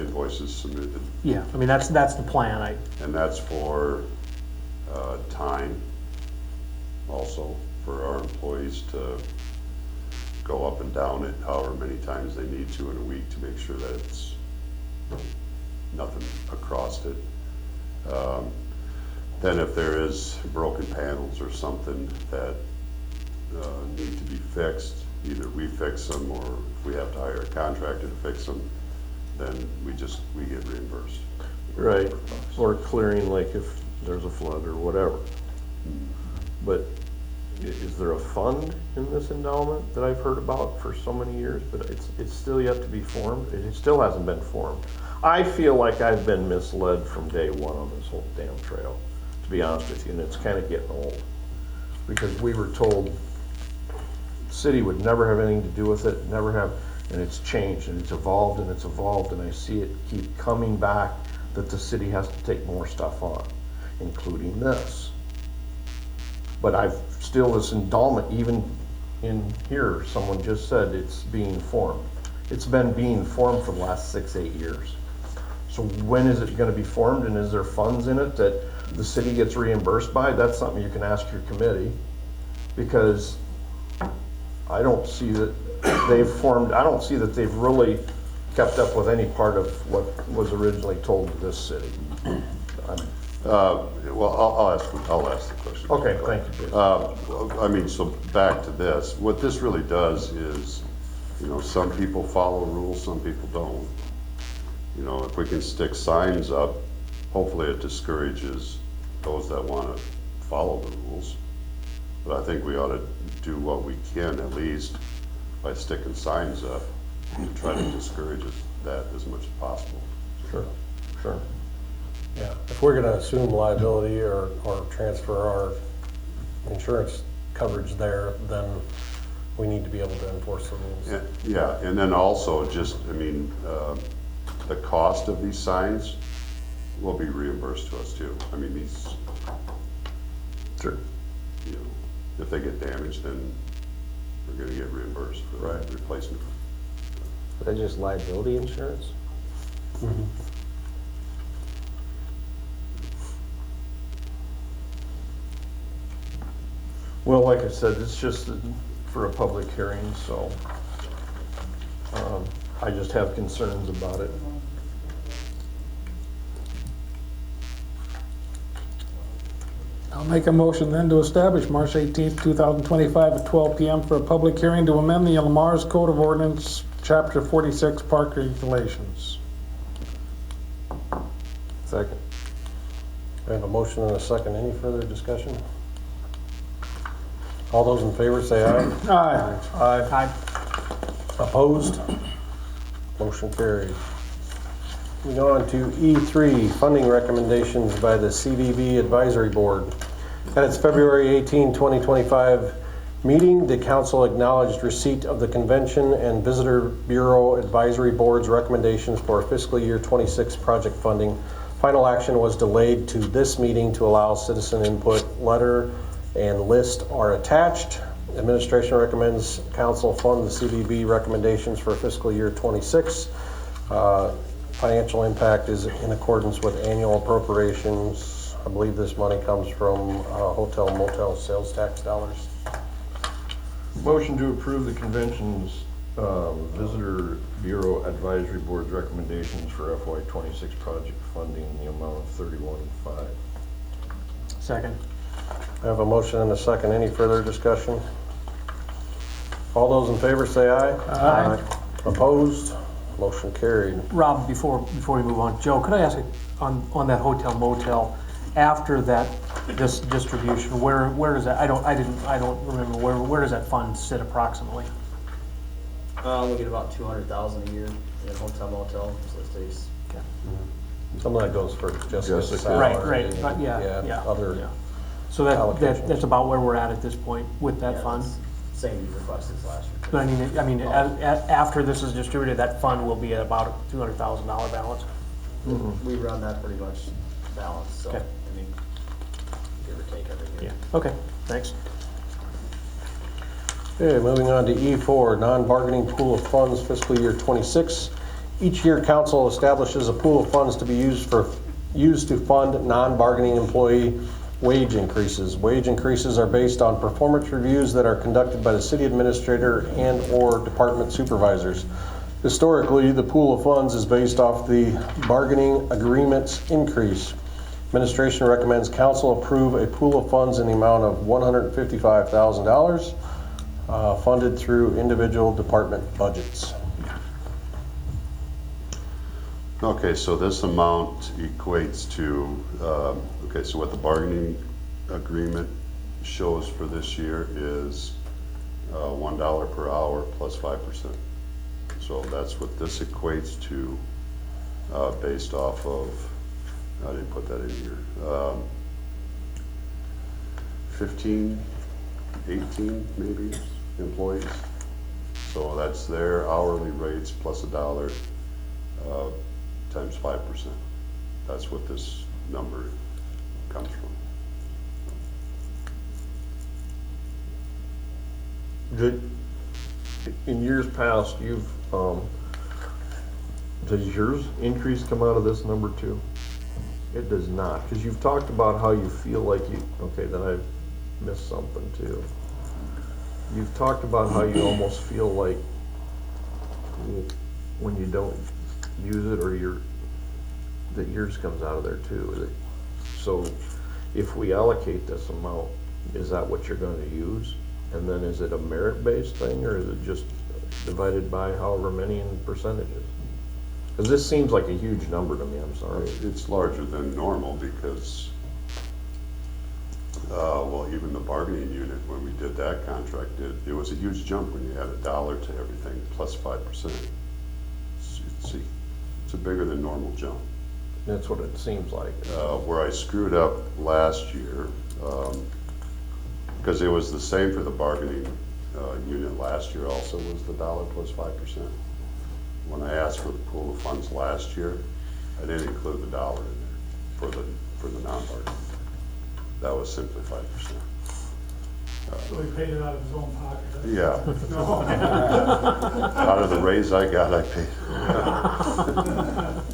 invoices submitted. Yeah, I mean, that's the plan. And that's for time also for our employees to go up and down it however many times they need to in a week to make sure that it's nothing across it. Then if there is broken panels or something that need to be fixed, either we fix them or if we have to hire a contractor to fix them, then we get reimbursed. Right, or clearing like if there's a flood or whatever. But is there a fund in this endowment that I've heard about for so many years, but it's still yet to be formed? It still hasn't been formed. I feel like I've been misled from day one on this whole damn trail, to be honest with you, and it's kind of getting old. Because we were told the city would never have anything to do with it, never have, and it's changed and it's evolved and it's evolved, and I see it keep coming back that the city has to take more stuff on, including this. But I've still this endowment, even in here, someone just said it's being formed. It's been being formed for the last 6-8 years. So when is it gonna be formed, and is there funds in it that the city gets reimbursed by? That's something you can ask your committee, because I don't see that they've formed, I don't see that they've really kept up with any part of what was originally told to this city. Well, I'll ask the question. Okay, thank you. I mean, so back to this. What this really does is, you know, some people follow rules, some people don't. You know, if we can stick signs up, hopefully it discourages those that want to follow the rules. But I think we ought to do what we can, at least by sticking signs up, to try to discourage that as much as possible. Sure, sure. Yeah, if we're gonna assume liability or transfer our insurance coverage there, then we need to be able to enforce the rules. Yeah, and then also just, I mean, the cost of these signs will be reimbursed to us too. I mean, these, Sure. you know, if they get damaged, then we're gonna get reimbursed for replacement. Is that just liability insurance? Well, like I said, it's just for a public hearing, so I just have concerns about it. I'll make a motion then to establish March 18th, 2025 at 12 p.m. for a public hearing to amend the Lamar's Code of Ordinance, Chapter 46, Park Regulations. Second. I have a motion and a second. Any further discussion? All those in favor say aye. Aye. Aye. Opposed? Motion carried. Moving on to E3, funding recommendations by the CVB Advisory Board. At its February 18, 2025 meeting, the council acknowledged receipt of the Convention and Visitor Bureau Advisory Board's recommendations for fiscal year 26 project funding. Final action was delayed to this meeting to allow citizen input. Letter and list are attached. Administration recommends council fund the CVB recommendations for fiscal year 26. Financial impact is in accordance with annual appropriations. I believe this money comes from hotel motel sales tax dollars. Motion to approve the convention's Visitor Bureau Advisory Board's recommendations for FY26 project funding in the amount of $31,500. Second. I have a motion and a second. Any further discussion? All those in favor say aye. Aye. Opposed? Motion carried. Rob, before we move on, Joe, could I ask on that hotel motel, after this distribution, where is that? I don't remember where does that fund sit approximately? We get about 200,000 a year in hotel motel, so it stays. Okay. Some of that goes for Jessica's Jessica. salary. Right, but yeah. Other, So that's about where we're at this point with that Yeah, fund. it's Same we requested as last year. But I mean, after this is distributed, that fund will be at about a $200,000 balance. We run that pretty much balanced, so, Okay. I mean, give or take every year. Yeah. Okay. Thanks. okay, moving on to E4, non-bargaining pool of funds fiscal year 26. Each year, council establishes a pool of funds to be used to fund non-bargaining employee wage increases. Wage increases are based on performance reviews that are conducted by the city administrator and/or department supervisors. Historically, the pool of funds is based off the bargaining agreement's increase. Administration recommends council approve a pool of funds in the amount of $155,000 funded through individual department budgets. Okay, so this amount equates to, okay, so what the bargaining agreement shows for this year is $1 per hour plus 5%. So that's what this equates to based off of, I didn't put that in here, 15, 18 maybe employees. So that's their hourly rates plus $1 times 5%. That's what this number comes from. In years past, does yours increase come out of this number too? It does not, because you've talked about how you feel like okay, then I've missed something too. You've talked about how you almost feel like when you don't use it or that yours comes out of there too. So if we allocate this amount, is that what you're going to use? And then is it a merit-based thing, or is it just divided by however many in percentages? Because this seems like a huge number to me, I'm sorry. It's larger than normal because, well, even the bargaining unit, when we did that contract, it was a huge jump when you had $1 to everything plus 5%. It's a bigger than normal jump. That's what it seems like. Where I screwed up last year, because it was the same for the bargaining unit last year also was the $1 plus 5%. When I asked for the pool of funds last year, I didn't include the $1 in there for the non-bargaining. That was simply 5%. So he paid it out of his own pocket? Huh? Yeah. No. Out of the raise I got, I paid.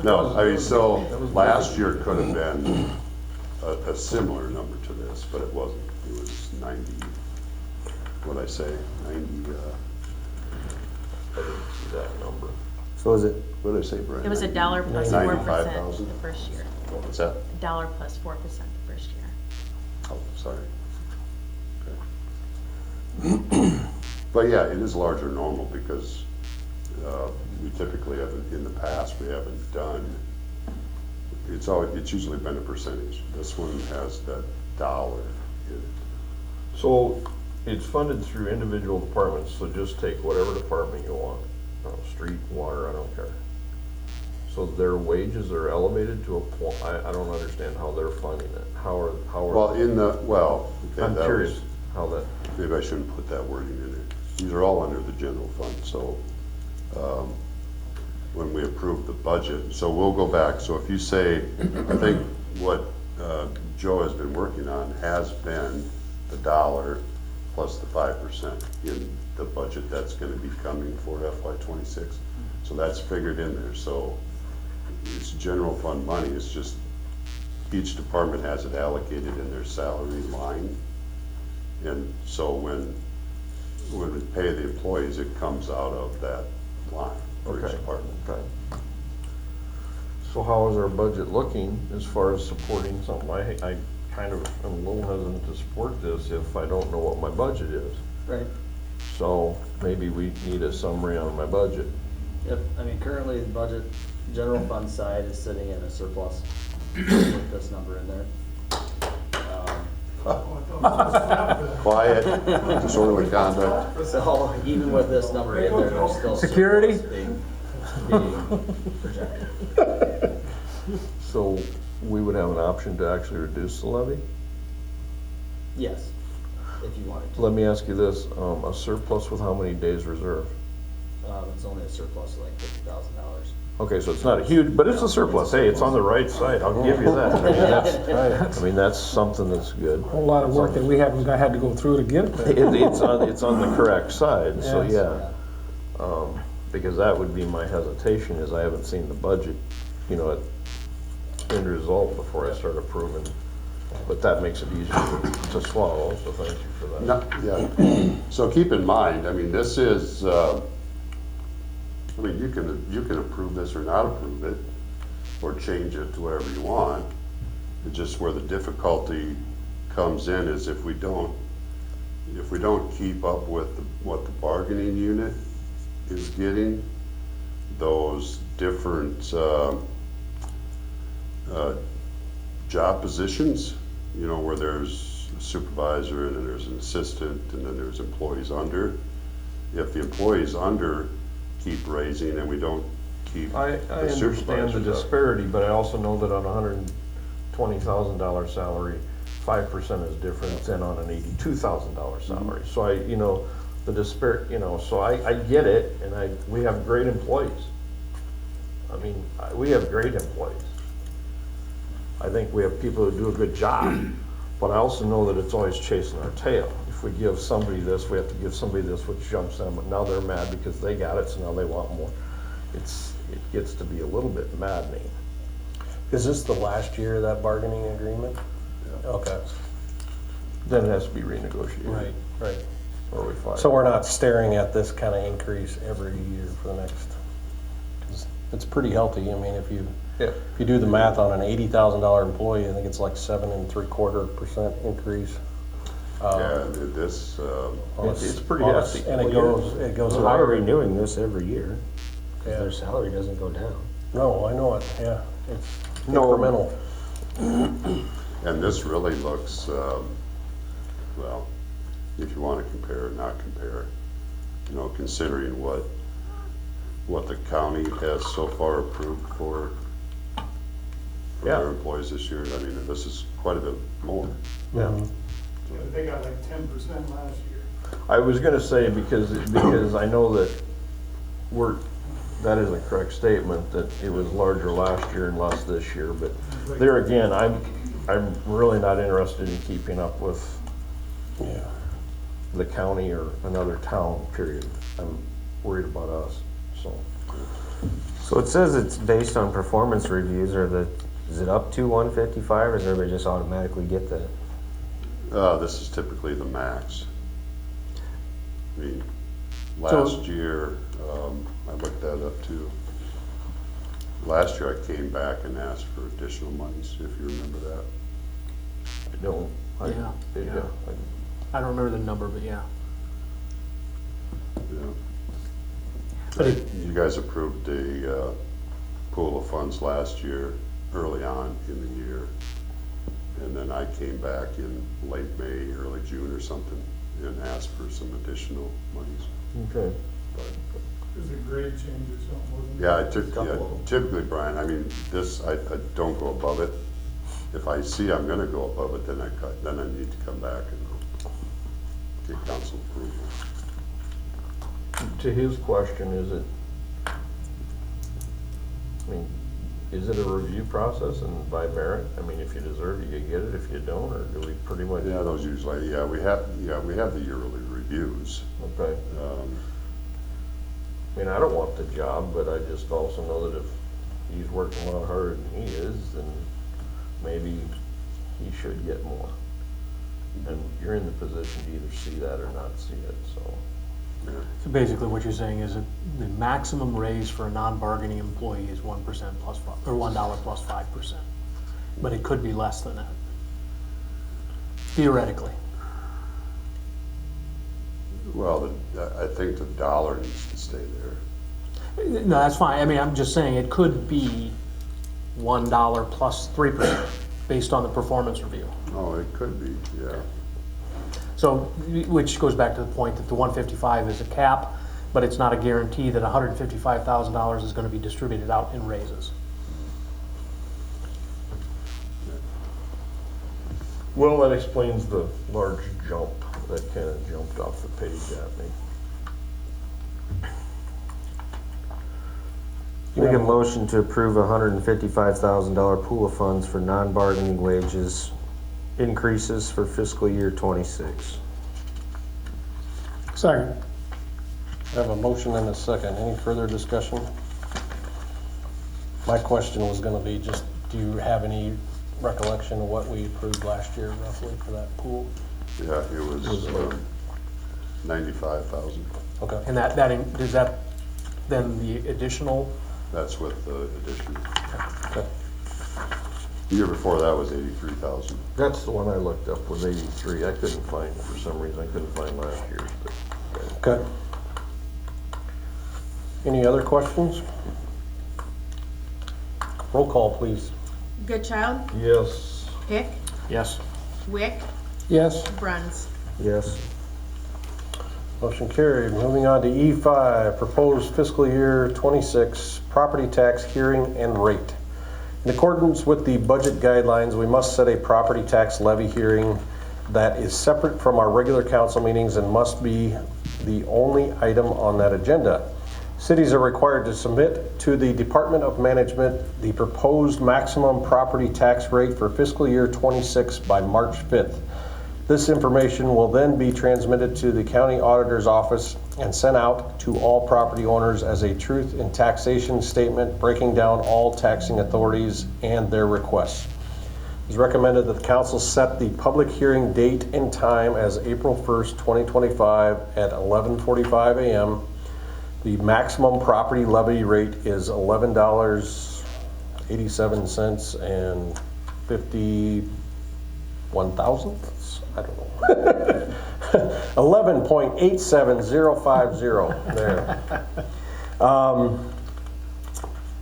No, I mean, so last year could have been a similar number to this, but it wasn't. It was 90, what'd I say, 90, I didn't see that number. So is it, what did I say, Brent? It was $1 plus 4% 95,000? the first year. What's that? $1 plus 4% the first year. Oh, sorry. Okay. But yeah, it is larger than normal because we typically haven't, in the past, we haven't done, it's usually been a percentage. This one has that $1 in it. So it's funded through individual departments, so just take whatever department you want. Street, water, I don't care. So their wages are elevated to a point, I don't understand how they're funding it. How are Well, okay, I'm that curious was, how that, maybe I shouldn't put that wording in there. These are all under the general fund, so when we approve the budget, so we'll go back. So if you say, I think what Joe has been working on has been the $1 plus the 5% in the budget that's going to be coming for FY26. So that's figured in there. So it's general fund money. It's just each department has it allocated in their salary line. And so when we pay the employees, it comes out of that line for each department. okay. So how is our budget looking as far as supporting something? I kind of am a little hesitant to support this if I don't know what my budget is. Right. So maybe we need a summary on my budget. Yep, I mean, currently the budget, general fund side is sitting in a surplus with this number in there. Quiet, disorderly conduct. So even with this number in there, there's still Security? surplus being projected. So we would have an option to actually reduce the levy? Yes, if you wanted to. Let me ask you this, a surplus with how many days reserve? It's only a surplus of like $50,000. Okay, so it's not a huge, but it's a surplus. Hey, it's on the right side, I'll give you that. I mean, that's something that's good. A whole lot of work that we haven't had to go through to get it there. It's on the correct side, so Yes. yeah. Because that would be my hesitation, is I haven't seen the budget, you know, end result before I start approving. But that makes it easier to swallow, so thank you for that. No, yeah, so keep in mind, I mean, this is, I mean, you can approve this or not approve it, or change it to whatever you want. It's just where the difficulty comes in is if we don't keep up with what the bargaining unit is getting, those different, job positions, you know, where there's a supervisor and then there's an assistant and then there's employees under. If the employees under keep raising and we don't keep I the understand the supervisors up. disparity, but I also know that on a $120,000 salary, 5% is different than on an $82,000 salary. So you know, the you know, so I get it, and we have great employees. I mean, we have great employees. I think we have people who do a good job, but I also know that it's always chasing our tail. If we give somebody this, we have to give somebody this, which jumps them, but now they're mad because they got it, so now they want more. It gets to be a little bit maddening. Is this the last year of that bargaining agreement? Okay, Then it has to be renegotiated. right. Or we find. So we're not staring at this kind of increase every year for the next, 'cause it's pretty healthy. I mean, if you do the math on an $80,000 employee, I think it's like 7.75% increase. Yeah, this, It's pretty on hefty. And it goes So we're higher. renewing this every year, Yeah. because their salary doesn't go down. No, I know it, yeah. It's No. incremental. and this really looks, well, if you want to compare or not compare, you know, considering what the county has so far approved for Yeah. their employees this year, I mean, this is quite a bit more. Yeah. They got like 10% last year. I was gonna say, because I know that that is a correct statement, that it was larger last year and less this year, but there again, I'm really not interested in keeping up with Yeah. the county or another town, period. I'm worried about us, so. So it says it's based on performance reviews, is it up to 155, or does everybody just automatically get that? This is typically the max. I mean, last year, I looked that up too. Last year I came back and asked for additional monies, if you remember that. I don't. Yeah. I don't remember the number, but yeah. Yeah. But You guys approved a pool of funds last year, early on in the year. And then I came back in late May, early June or something, and asked for some additional monies. Okay. There's a grade change or something, wasn't Yeah, there? typically, Brian, I mean, this, I don't go above it. If I see I'm gonna go above it, then I need to come back and get council approval. To his question, is it a review process and by merit? I mean, if you deserve it, you get it, if you don't, or do we pretty much? Yeah, those usually, we have the yearly reviews. Okay. I mean, I don't want the job, but I just also know that if he's working a lot harder than he is, then maybe he should get more. And you're in the position to either see that or not see it, so. So basically what you're saying is that the maximum raise for a non-bargaining employee is 1% plus, or $1 plus 5%. But it could be less than that. Theoretically. Well, I think the dollar needs to stay there. No, that's fine. I mean, I'm just saying it could be $1 plus 3% based on the performance review. Oh, it could be, yeah. So, which goes back to the point that the 155 is a cap, but it's not a guarantee that $155,000 is going to be distributed out in raises. Well, that explains the large jump that kind of jumped off the page at me. Make a motion to approve a $155,000 pool of funds for non-bargaining wages increases for fiscal year '26. Second. I have a motion and a second. Any further discussion? My question was gonna be just, do you have any recollection of what we approved last year roughly for that pool? Yeah, it was 95,000. Okay. And is that then the additional? That's with the addition. Okay. The year before that was 83,000. That's the one I looked up, was 83. I couldn't find, for some reason, I couldn't find last year's, but. Okay. Any other questions? Roll call, please. Goodchild, Yes. Hick, Yes. Wick, Yes, Bruns. Yes. Motion carried. Moving on to E5, proposed fiscal year 26 property tax hearing and rate. In accordance with the budget guidelines, we must set a property tax levy hearing that is separate from our regular council meetings and must be the only item on that agenda. Cities are required to submit to the Department of Management the proposed maximum property tax rate for fiscal year 26 by March 5th. This information will then be transmitted to the county auditor's office and sent out to all property owners as a truth in taxation statement breaking down all taxing authorities and their requests. It is recommended that the council set the public hearing date and time as April 1st, 2025 at 11:45 a.m. The maximum property levy rate is $11.87 and 51 thousandths. I don't know. 11.87050 there.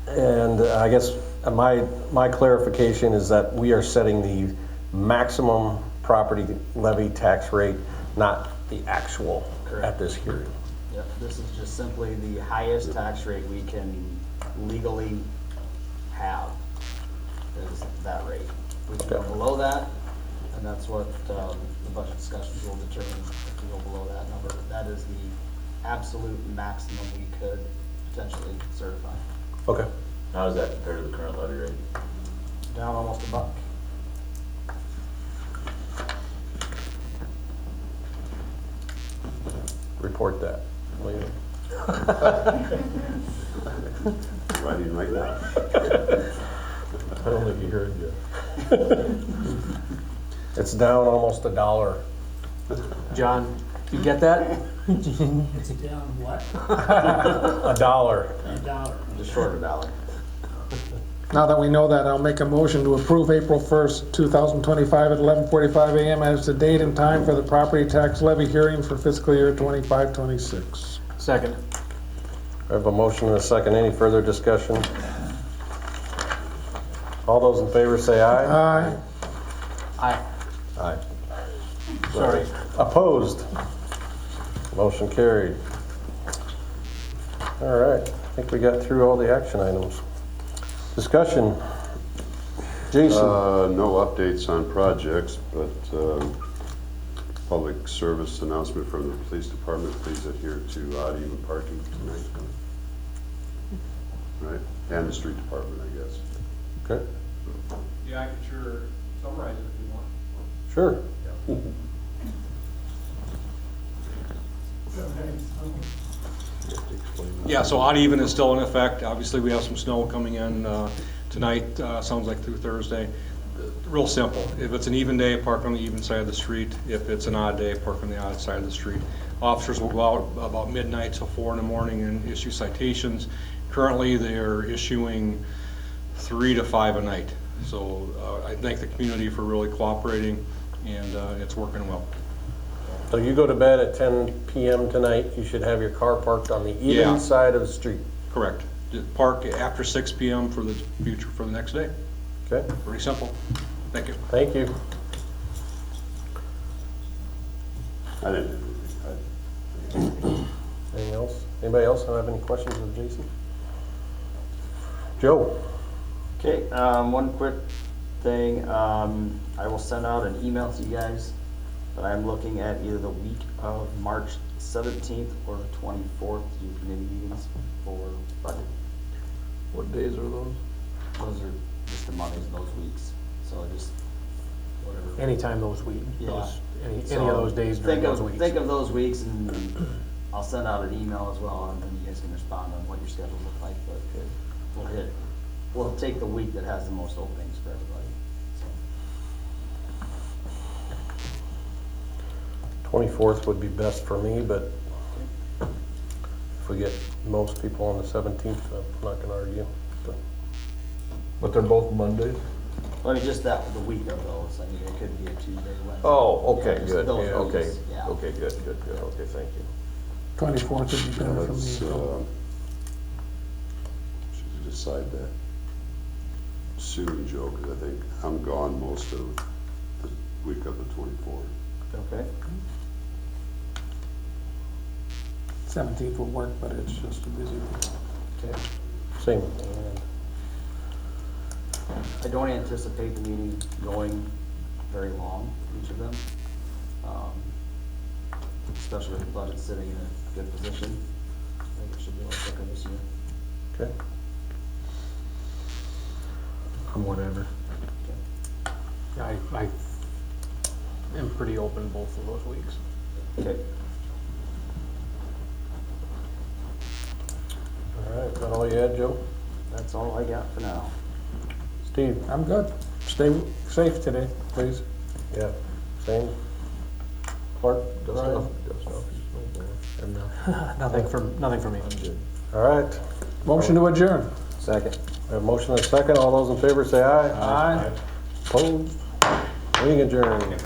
And I guess my clarification is that we are setting the maximum property levy tax rate, not the actual at this hearing. Yep, this is just simply the highest tax rate we can legally have, is that rate. We can go Okay. below that, and that's what the budget discussions will determine, if we go below that number. That is the absolute maximum we could potentially certify. Okay. How does that compare to the current levy rate? Down almost $1. Report that later. Writing right now. I don't think he heard you. It's down almost $1. John, you get that? It's down what? $1. $1. Just short of $1. now that we know that, I'll make a motion to approve April 1st, 2025 at 11:45 a.m. as the date and time for the property tax levy hearing for fiscal year 25-26. Second. I have a motion and a second. Any further discussion? All those in favor say aye. Aye. Aye. Aye. Sorry. Opposed? Motion carried. All right, I think we got through all the action items. Discussion. Jason? No updates on projects, but public service announcement from the police department, please adhere to odd even parking tonight. Right, and the street department, I guess. Okay, Yeah, I could sure summarize it if you want. sure. Yeah, so odd even is still in effect. Obviously, we have some snow coming in tonight, sounds like through Thursday. Real simple. If it's an even day, park on the even side of the street. If it's an odd day, park on the odd side of the street. Officers will go out about midnight till 4 in the morning and issue citations. Currently, they're issuing 3 to 5 a night. So I thank the community for really cooperating, and it's working well. So you go to bed at 10 p.m. tonight, you should have your car parked on the Yeah. even side of the street. Correct. Just park after 6 p.m. for the future, for the next day. Okay, Pretty simple. Thank you. thank you. I didn't, Anything else? Anybody else have any questions of Jason? Joe? Okay, one quick thing, I will send out an email to you guys, but I'm looking at either the week of March 17th or the 24th to do committee meetings for budget. What days are those? Those are just the Mondays of those weeks, so just whatever. Anytime those weeks, Yeah. any So of those days during those weeks. Think of those weeks and I'll send out an email as well, and then you guys can respond on what your schedules look like, but we'll take the week that has the most openings for everybody, so. 24th would be best for me, but if we get most people on the 17th, I'm not gonna argue. But But they're both Mondays? I mean, just that, the week of those, I mean, it could be a Tuesday, Wednesday. Oh, okay, Yeah, just good, those yeah, okay, weeks, yeah. okay, good, okay, thank you. 24th would be better for Let's, me. should you decide that soon, Joe, because I think I'm gone most of the week of the 24th. Okay. 17th will work, but it's just a busy week. Okay. same with me. I don't anticipate the meeting going very long, each of them. Especially with the budget sitting in a good position. I think it should be a little quicker this year. Okay. Whatever. I am pretty open both of those weeks. Okay. All right, is that all you had, Joe? That's all I got for now. Steve? I'm good. Stay safe today, please. Yeah, same. Clark? Brian? Nothing for me. All right. Motion to adjourn. Second. We have a motion and a second. All those in favor say aye. Aye. Opposed? Meeting adjourned.